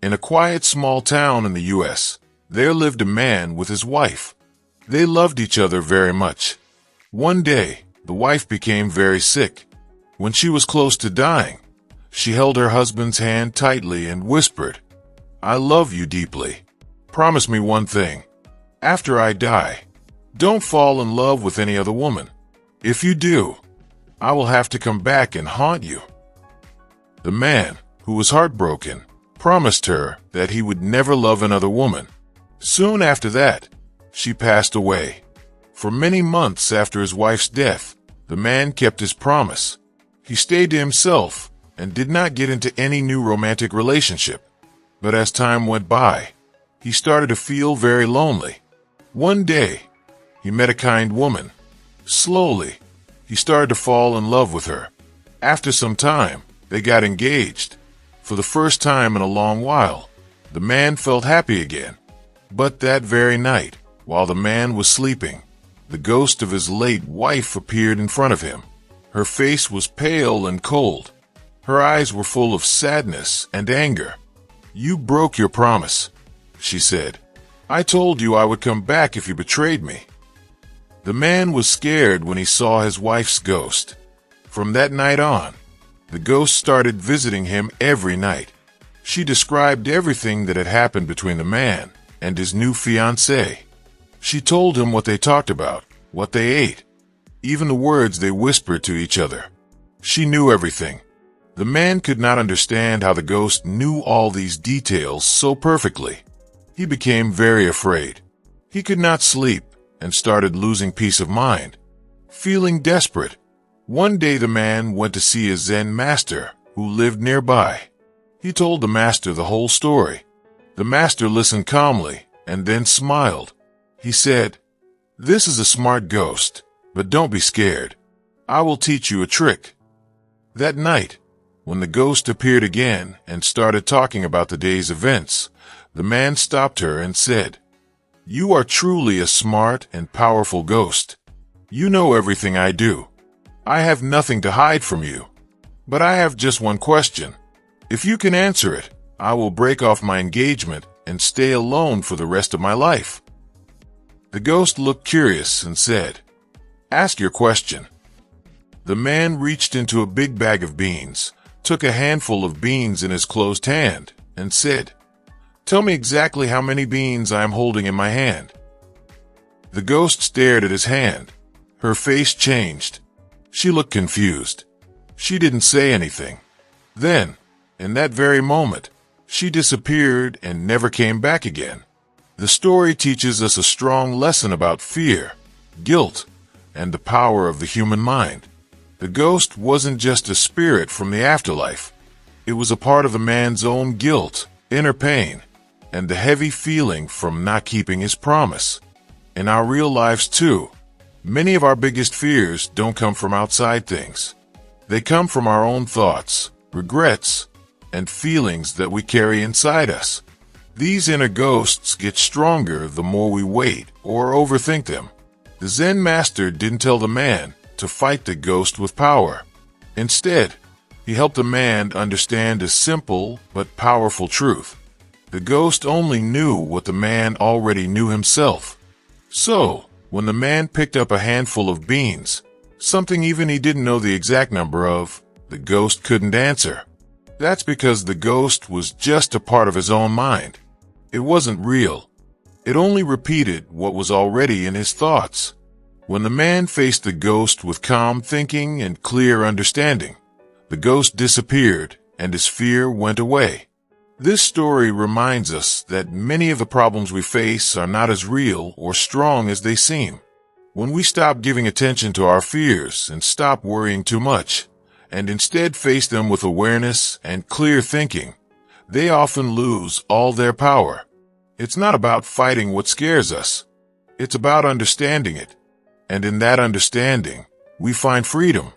In a quiet small town in the U.S., there lived a man with his wife. They loved each other very much. One day, the wife became very sick. When she was close to dying, she held her husband's hand tightly and whispered, "I love you deeply. Promise me one thing. After I die, don't fall in love with any other woman. If you do, I will have to come back and haunt you." The man, who was heartbroken, promised her that he would never love another woman. Soon after that, she passed away. For many months after his wife's death, the man kept his promise. He stayed to himself and did not get into any new romantic relationship. But as time went by, he started to feel very lonely. One day, he met a kind woman. Slowly, he started to fall in love with her. After some time, they got engaged. For the first time in a long while, the man felt happy again. But that very night, while the man was sleeping, the ghost of his late wife appeared in front of him. Her face was pale and cold. Her eyes were full of sadness and anger. "You broke your promise," she said. "I told you I would come back if you betrayed me." The man was scared when he saw his wife's ghost. From that night on, the ghost started visiting him every night. She described everything that had happened between the man and his new fiancée. She told him what they talked about, what they ate, even the words they whispered to each other. She knew everything. The man could not understand how the ghost knew all these details so perfectly. He became very afraid. He could not sleep and started losing peace of mind. Feeling desperate, one day the man went to see a Zen master who lived nearby. He told the master the whole story. The master listened calmly and then smiled. He said, "This is a smart ghost, but don't be scared. I will teach you a trick." That night, when the ghost appeared again and started talking about the day's events, the man stopped her and said, "You are truly a smart and powerful ghost. You know everything I do. I have nothing to hide from you. But I have just one question. If you can answer it, I will break off my engagement and stay alone for the rest of my life." The ghost looked curious and said, "Ask your question." The man reached into a big bag of beans, took a handful of beans in his closed hand, and said, "Tell me exactly how many beans I am holding in my hand." The ghost stared at his hand. Her face changed. She looked confused. She didn't say anything. Then, in that very moment, she disappeared and never came back again. The story teaches us a strong lesson about fear, guilt, and the power of the human mind. The ghost wasn't just a spirit from the afterlife. It was a part of the man's own guilt, inner pain, and the heavy feeling from not keeping his promise. In our real lives, too, many of our biggest fears don't come from outside things. They come from our own thoughts, regrets, and feelings that we carry inside us. These inner ghosts get stronger the more we wait or overthink them. The Zen master didn't tell the man to fight the ghost with power. Instead, he helped the man understand a simple but powerful truth. The ghost only knew what the man already knew himself. So, when the man picked up a handful of beans, something even he didn't know the exact number of, the ghost couldn't answer. That's because the ghost was just a part of his own mind. It wasn't real. It only repeated what was already in his thoughts. When the man faced the ghost with calm thinking and clear understanding, the ghost disappeared and his fear went away. This story reminds us that many of the problems we face are not as real or strong as they seem. When we stop giving attention to our fears and stop worrying too much, and instead face them with awareness and clear thinking, they often lose all their power. It's not about fighting what scares us. It's about understanding it. And in that understanding, we find freedom.